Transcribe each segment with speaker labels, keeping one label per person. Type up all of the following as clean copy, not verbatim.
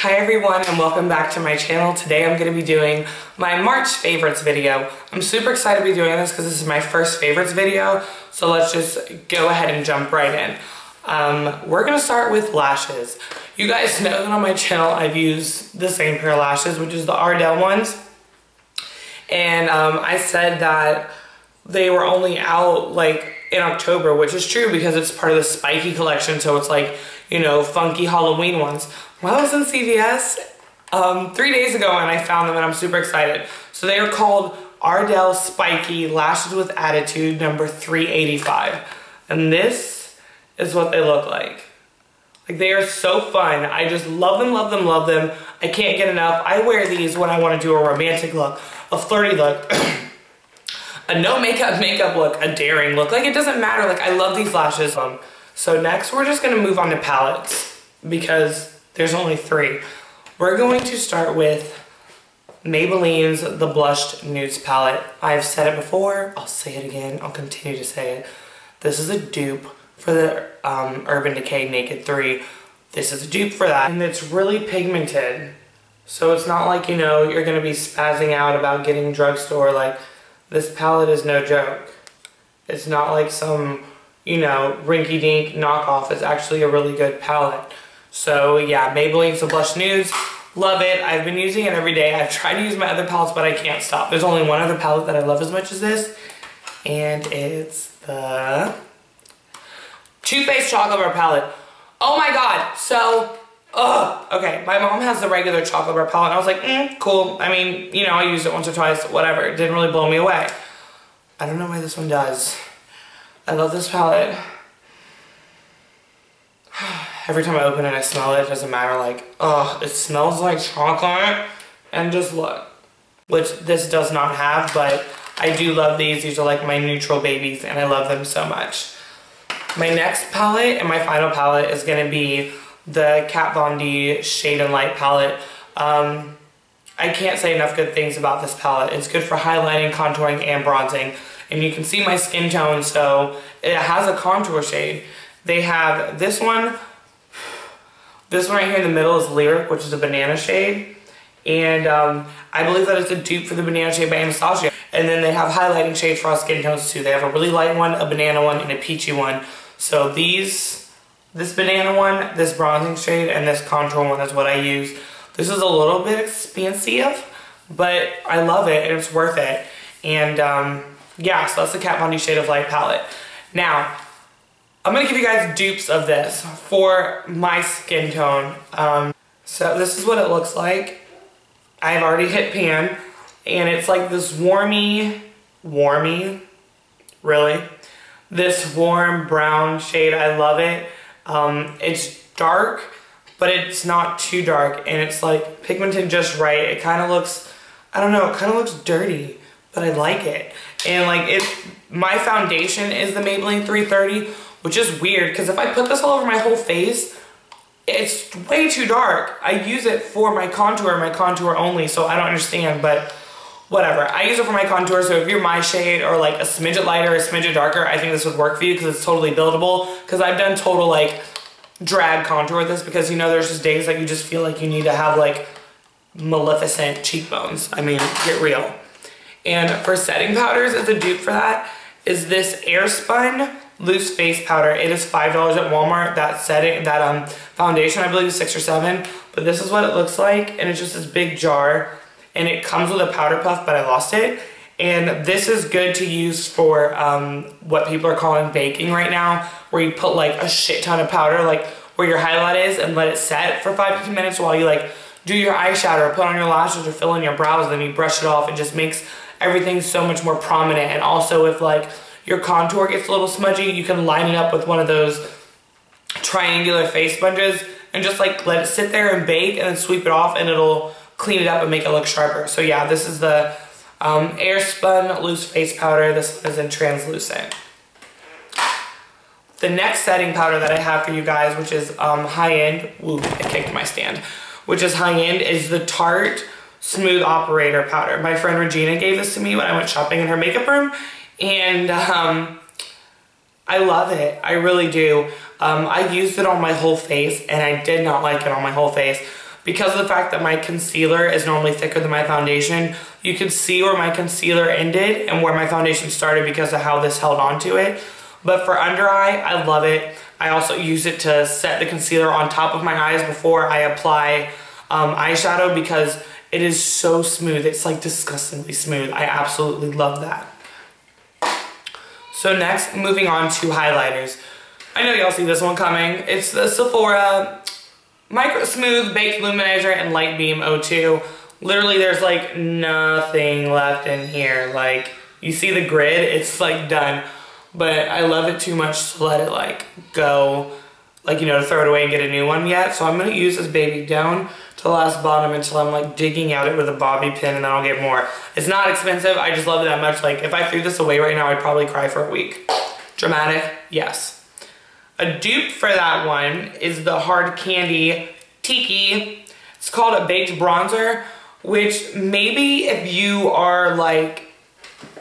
Speaker 1: Hi everyone and welcome back to my channel. Today I'm going to be doing my March favorites video. I'm super excited to be doing this because this is my first favorites video, so let's just go ahead and jump right in. We're going to start with lashes. You guys know that on my channel I've used the same pair of lashes, which is the Ardell ones, and I said that they were only out like in October, which is true because it's part of the spiky collection, so it's like, you know, funky Halloween ones. Well, I was in CVS 3 days ago and I found them and I'm super excited. So they are called Ardell Spiky Lashes with Attitude number 385. And this is what they look like. Like, they are so fun. I just love them, love them, love them. I can't get enough. I wear these when I want to do a romantic look, a flirty look, a no makeup look, a daring look. Like, it doesn't matter. Like, I love these lashes. So next we're just going to move on to palettes because there's only 3. We're going to start with Maybelline's The Blushed Nudes palette. I've said it before, I'll say it again, I'll continue to say it. This is a dupe for the Urban Decay Naked 3. This is a dupe for that. And it's really pigmented. So it's not like, you know, you're going to be spazzing out about getting drugstore. Like, this palette is no joke. It's not like some, you know, rinky-dink knockoff. It's actually a really good palette. So yeah, Maybelline's The Blush Nudes, love it. I've been using it every day. I've tried to use my other palettes, but I can't stop. There's only one other palette that I love as much as this, and it's the Too Faced Chocolate Bar palette. Oh my god, so, okay, my mom has the regular chocolate bar palette, and I was like, cool. I mean, you know, I used it once or twice, whatever. It didn't really blow me away. I don't know why this one does. I love this palette. Every time I open it, I smell it. It doesn't matter. Like, it smells like chocolate. And just look. Which this does not have, but I do love these. These are like my neutral babies, and I love them so much. My next palette and my final palette is going to be the Kat Von D Shade and Light palette. I can't say enough good things about this palette. It's good for highlighting, contouring, and bronzing. And you can see my skin tone, so it has a contour shade. They have this one. This one right here in the middle is Lyric, which is a banana shade. And I believe that it's a dupe for the banana shade by Anastasia. And then they have highlighting shades for all skin tones too. They have a really light one, a banana one, and a peachy one. So this banana one, this bronzing shade, and this contour one is what I use. This is a little bit expensive, but I love it and it's worth it. And yeah, so that's the Kat Von D Shade of Light palette. Now, I'm going to give you guys dupes of this for my skin tone. So this is what it looks like. I've already hit pan, and it's like this warmy, really? This warm brown shade. I love it. It's dark, but it's not too dark, and it's like pigmented just right. It kind of looks, I don't know, it kind of looks dirty, but I like it. And like, my foundation is the Maybelline 330, which is weird because if I put this all over my whole face, it's way too dark. I use it for my contour only, so I don't understand, but whatever. I use it for my contour, so if you're my shade or like a smidget lighter, a smidget darker, I think this would work for you because it's totally buildable. Because I've done total like drag contour with this because, you know, there's just days that you just feel like you need to have like Maleficent cheekbones. I mean, get real. And for setting powders, as a dupe for that, is this Airspun Loose Face Powder. It is $5 at Walmart. That foundation, I believe, is $6 or $7. But this is what it looks like, and it's just this big jar. And it comes with a powder puff, but I lost it. And this is good to use for what people are calling baking right now, where you put like a shit ton of powder, like where your highlight is, and let it set for 5 to 10 minutes while you like do your eyeshadow or put on your lashes or fill in your brows, and then you brush it off. It just makes everything so much more prominent. And also, if like your contour gets a little smudgy, you can line it up with one of those triangular face sponges and just like let it sit there and bake and then sweep it off, and it'll clean it up and make it look sharper. So yeah, this is the Airspun Loose Face Powder. This is in translucent. The next setting powder that I have for you guys, which is high-end, ooh, I kicked my stand, which is high-end, is the Tarte Smooth Operator Powder. My friend Regina gave this to me when I went shopping in her makeup room, and I love it. I really do. I used it on my whole face, and I did not like it on my whole face because of the fact that my concealer is normally thicker than my foundation, you can see where my concealer ended and where my foundation started because of how this held on to it. But for under eye, I love it. I also use it to set the concealer on top of my eyes before I apply eyeshadow because it is so smooth. It's like disgustingly smooth. I absolutely love that. So next, moving on to highlighters. I know y'all see this one coming. It's the Sephora Micro Smooth Baked Luminizer in Light Beam 02. Literally, there's like nothing left in here. Like, you see the grid? It's like done. But I love it too much to let it like go, like, you know, to throw it away and get a new one yet. So I'm gonna use this baby down to the last bottom until I'm like digging out it with a bobby pin, and then I'll get more. It's not expensive, I just love it that much. Like, if I threw this away right now, I'd probably cry for a week. Dramatic? Yes. A dupe for that one is the Hard Candy Tiki. It's called a baked bronzer, which maybe if you are like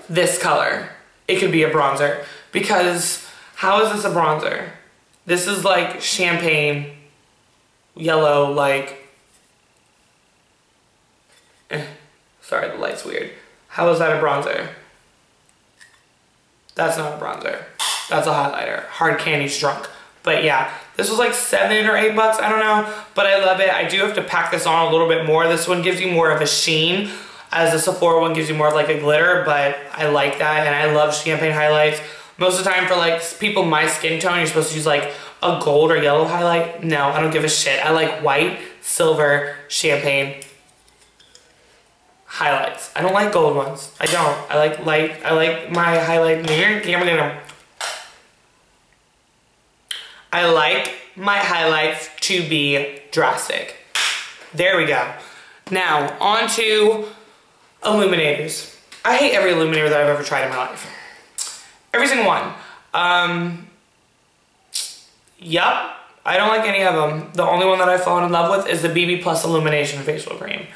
Speaker 1: this color, it could be a bronzer. Because how is this a bronzer? This is like champagne yellow, like, sorry, the light's weird. How is that a bronzer? That's not a bronzer. That's a highlighter. Hard Candy's drunk. But yeah, this was like $7 or $8, I don't know. But I love it. I do have to pack this on a little bit more. This one gives you more of a sheen, as the Sephora one gives you more of like a glitter, but I like that, and I love champagne highlights. Most of the time for like people my skin tone, you're supposed to use like a gold or yellow highlight. No, I don't give a shit. I like white, silver, champagne highlights. I don't like gold ones. I don't. I like light. I like my highlight. I like my highlights to be drastic. There we go. Now, on to illuminators. I hate every illuminator that I've ever tried in my life. Every single one. Yup. I don't like any of them. The only one that I've fallen in love with is the BB Plus Illumination Facial Cream.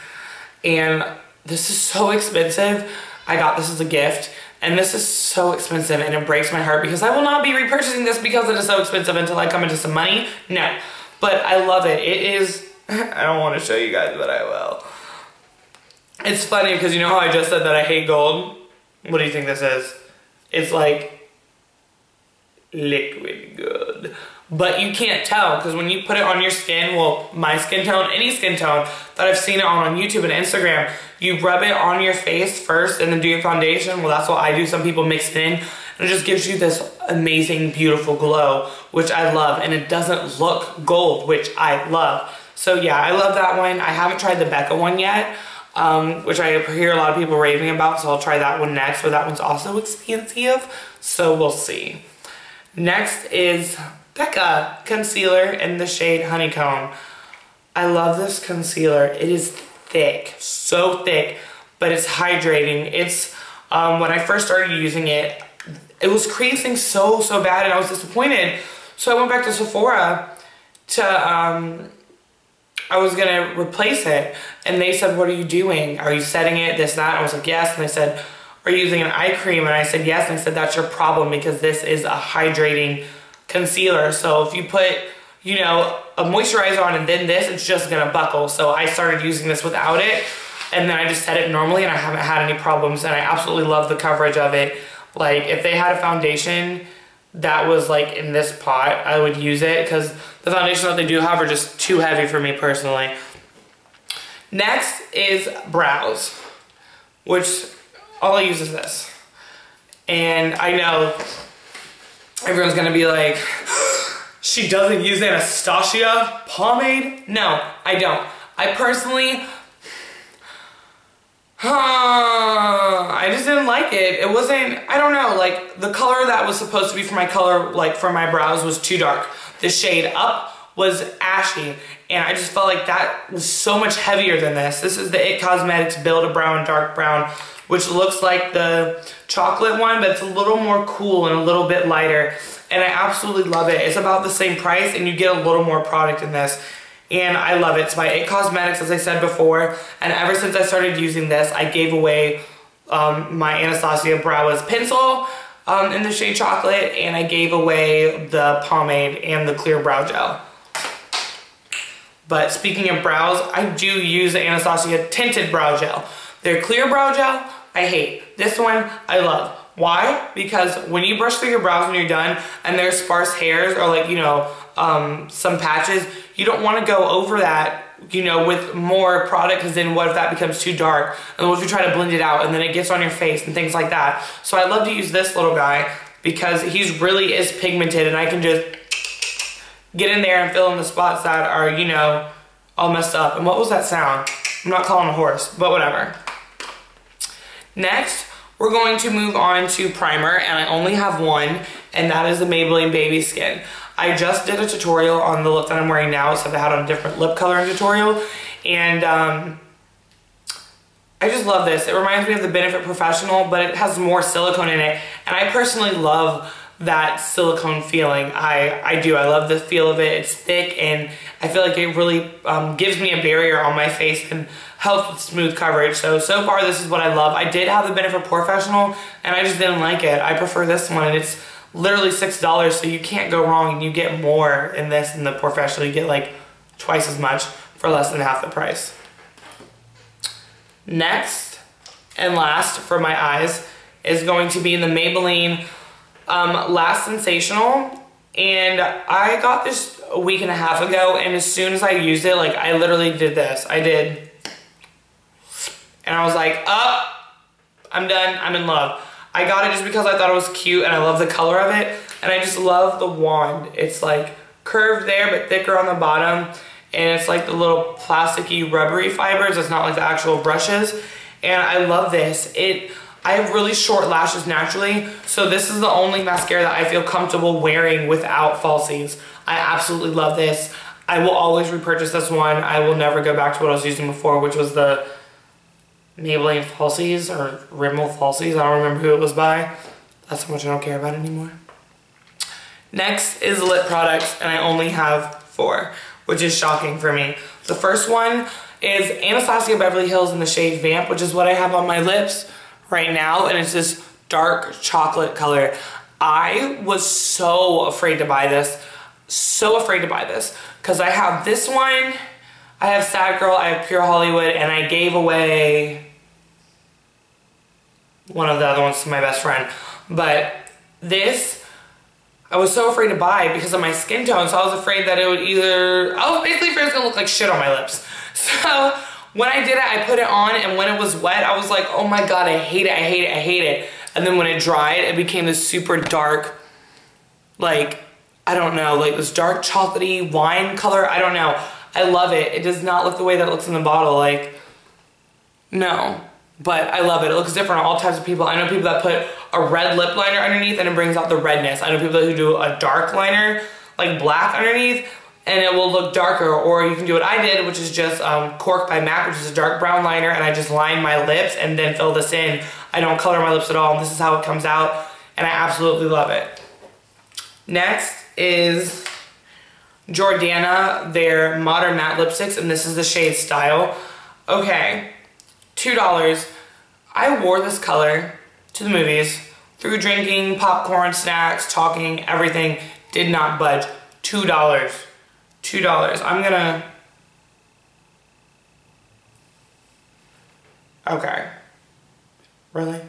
Speaker 1: And this is so expensive. I got this as a gift. And this is so expensive, and it breaks my heart because I will not be repurchasing this because it is so expensive until I come into some money. No. But I love it. It is... I don't want to show you guys, but I will. It's funny because you know how I just said that I hate gold? What do you think this is? It's like liquid gold. But you can't tell because when you put it on your skin, well, my skin tone, any skin tone that I've seen it on YouTube and Instagram, you rub it on your face first and then do your foundation. Well, that's what I do. Some people mix it in, and it just gives you this amazing, beautiful glow, which I love. And it doesn't look gold, which I love. So yeah, I love that one. I haven't tried the Becca one yet, which I hear a lot of people raving about, so I'll try that one next, but that one's also expensive, so we'll see. Next is Becca concealer in the shade Honeycomb. I love this concealer. It is thick, so thick, but it's hydrating. It's, when I first started using it, it was creasing so bad, and I was disappointed. So I went back to Sephora to, I was gonna replace it, and they said, what are you doing? Are you setting it, this, that? And I was like, yes. And they said, are you using an eye cream? And I said, yes. And I said, that's your problem because this is a hydrating concealer. So if you put, you know, a moisturizer on and then this, it's just gonna buckle. So I started using this without it, and then I just set it normally, and I haven't had any problems, and I absolutely love the coverage of it. Like, if they had a foundation that was like in this pot, I would use it because the foundation that they do have are just too heavy for me personally. Next is brows, which all I use is this. And I know everyone's gonna be like, she doesn't use Anastasia pomade? No, I don't. I personally, I just didn't like it. It wasn't, I don't know, like the color that was supposed to be for my color, like for my brows, was too dark. The shade up was ashy, and I just felt like that was so much heavier than this. This is the IT Cosmetics Build a Brown Dark Brown, which looks like the chocolate one, but it's a little more cool and a little bit lighter, and I absolutely love it. It's about the same price, and you get a little more product in this. And I love it. It's by IT Cosmetics, as I said before. And ever since I started using this, I gave away my Anastasia Brow pencil in the shade chocolate. And I gave away the pomade and the clear brow gel. But speaking of brows, I do use the Anastasia Tinted Brow Gel. Their clear brow gel, I hate. This one, I love. Why? Because when you brush through your brows when you're done and there's sparse hairs or like, you know, some patches, you don't want to go over that, you know, with more product, because then what if that becomes too dark? And what if you try to blend it out and then it gets on your face and things like that? So I love to use this little guy because he's really is pigmented, and I can just get in there and fill in the spots that are, you know, all messed up. And what was that sound? I'm not calling a horse, but whatever. Next, we're going to move on to primer, and I only have one, and that is the Maybelline Baby Skin. I just did a tutorial on the lip that I'm wearing now, so I had on a different lip coloring tutorial, and I just love this. It reminds me of the Benefit Professional, but it has more silicone in it, and I personally love that silicone feeling. I do. I love the feel of it. It's thick, and I feel like it really gives me a barrier on my face and helps with smooth coverage. So far this is what I love. I did have the Benefit Professional, and I just didn't like it. I prefer this one, and it's literally $6, so you can't go wrong, and you get more in this than the Professional. You get like twice as much for less than half the price. Next and last for my eyes is going to be the Maybelline Last Sensational, and I got this a week and a half ago, and as soon as I used it, like, I literally did this. I did, and I was like, oh, I'm done, I'm in love. I got it just because I thought it was cute and I love the color of it, and I just love the wand. It's like curved there but thicker on the bottom, and it's like the little plasticky rubbery fibers. It's not like the actual brushes, and I love this. I have really short lashes naturally, so this is the only mascara that I feel comfortable wearing without falsies. I absolutely love this. I will always repurchase this one. I will never go back to what I was using before, which was the Maybelline Falsies or Rimmel Falsies. I don't remember who it was by. That's how much I don't care about anymore. Next is lip products, and I only have 4, which is shocking for me. The first one is Anastasia Beverly Hills in the shade Vamp, which is what I have on my lips right now, and it's this dark chocolate color. I was so afraid to buy this, because I have this one, I have Sad Girl, I have Pure Hollywood, and I gave away one of the other ones to my best friend. But this, I was so afraid to buy because of my skin tone, so I was afraid that it would either, I was basically afraid it was gonna look like shit on my lips. So when I did it, I put it on, and when it was wet, I was like, oh my god, I hate it, I hate it, I hate it. And then when it dried, it became this super dark, like, I don't know, like this dark chocolatey wine color. I don't know. I love it. It does not look the way that it looks in the bottle, like, no. But I love it. It looks different on all types of people. I know people that put a red lip liner underneath and it brings out the redness. I know people who do a dark liner, like black underneath, and it will look darker. Or you can do what I did, which is just Cork by MAC, which is a dark brown liner, and I just line my lips and then fill this in. I don't color my lips at all, and this is how it comes out, and I absolutely love it. Next is Jordana, their Modern Matte Lipsticks, and this is the shade Style. Okay, $2. I wore this color to the movies, through drinking, popcorn, snacks, talking, everything, did not budge. $2. $2. I'm gonna... Okay. Really?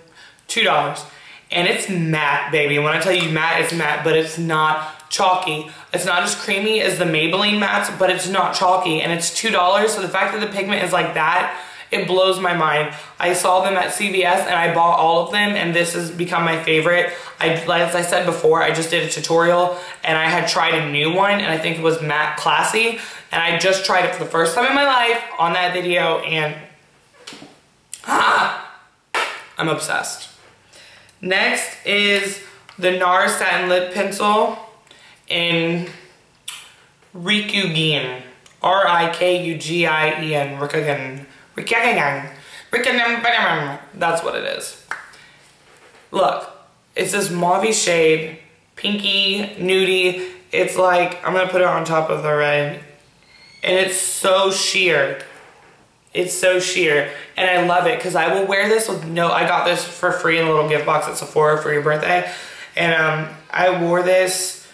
Speaker 1: $2. And it's matte, baby. When I tell you matte, it's matte, but it's not chalky. It's not as creamy as the Maybelline mattes, but it's not chalky, and it's $2, so the fact that the pigment is like that, it blows my mind. I saw them at CVS, and I bought all of them, and this has become my favorite. As I said before, I just did a tutorial, and I had tried a new one, and I think it was Matte Classy, and I just tried it for the first time in my life on that video, and I'm obsessed. Next is the NARS Satin Lip Pencil in Rikugien. R-I-K-U-G-I-E-N. Rikugien. That's what it is. Look, it's this mauve shade, pinky, nudie. It's like, I'm gonna put it on top of the red, and it's so sheer. It's so sheer, and I love it because I will wear this with I got this for free in a little gift box at Sephora for your birthday, and I wore this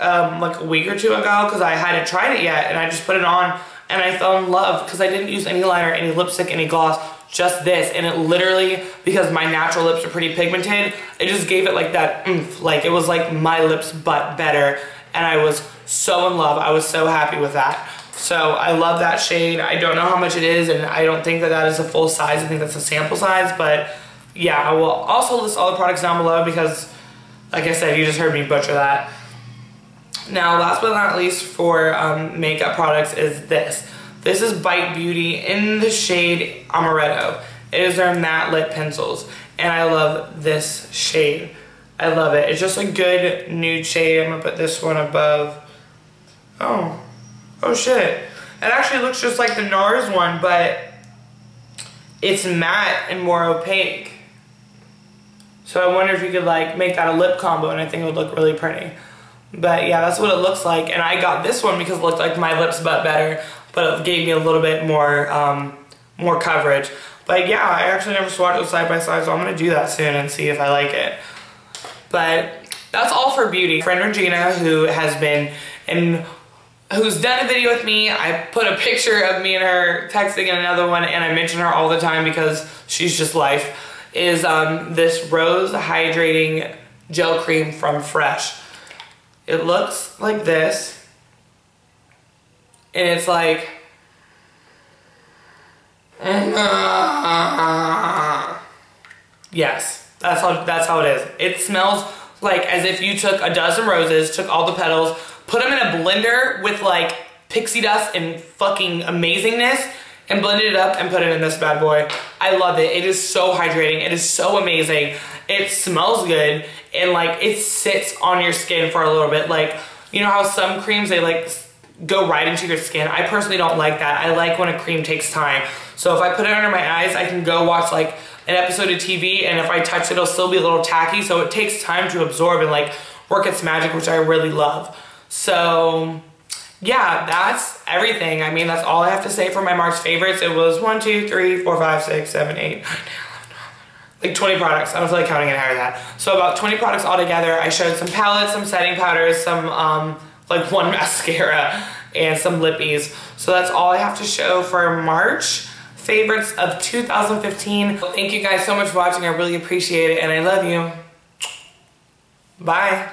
Speaker 1: like a week or two ago because I hadn't tried it yet, and I just put it on and I fell in love because I didn't use any liner, any lipstick, any gloss, just this. And it literally, because my natural lips are pretty pigmented, it just gave it like that oomph. Like it was like my lips but better, and I was so in love. I was so happy with that. So I love that shade. I don't know how much it is, and I don't think that that is a full size. I think that's a sample size, but yeah, I will also list all the products down below because, like I said, you just heard me butcher that. Now, last but not least for makeup products is this. This is Bite Beauty in the shade Amaretto. It is their matte lip pencils, and I love this shade. I love it. It's just a good nude shade. I'm gonna put this one above. Oh shit. It actually looks just like the NARS one, but it's matte and more opaque. So I wonder if you could like make that a lip combo, and I think it would look really pretty. But yeah, that's what it looks like. And I got this one because it looked like my lips but better, but it gave me a little bit more more coverage. But yeah, I actually never swatched it side by side, so I'm gonna do that soon and see if I like it. But that's all for beauty. Friend Regina, who's done a video with me, I put a picture of me and her texting in another one, and I mention her all the time because she's just life, is this Rose Hydrating Gel Cream from Fresh. It looks like this, and it's like, yes, that's how it is. It smells like as if you took a dozen roses, took all the petals, put them in a blender with like pixie dust and fucking amazingness, and blended it up and put it in this bad boy. I love it. It is so hydrating. It is so amazing. It smells good, and like it sits on your skin for a little bit. Like, you know how some creams, they like go right into your skin? I personally don't like that. I like when a cream takes time. So if I put it under my eyes, I can go watch like an episode of TV, and if I touch it, it'll still be a little tacky. So it takes time to absorb and like work its magic, which I really love. So yeah, that's everything. I mean, that's all I have to say for my March favorites. It was 1, 2, 3, 4, 5, 6, 7, 8, 9, 10, 11, 12, like 20 products. I don't feel like counting it higher than that. So about 20 products altogether. I showed some palettes, some setting powders, some like one mascara, and some lippies. So that's all I have to show for March favorites of 2015. Thank you guys so much for watching. I really appreciate it, and I love you. Bye.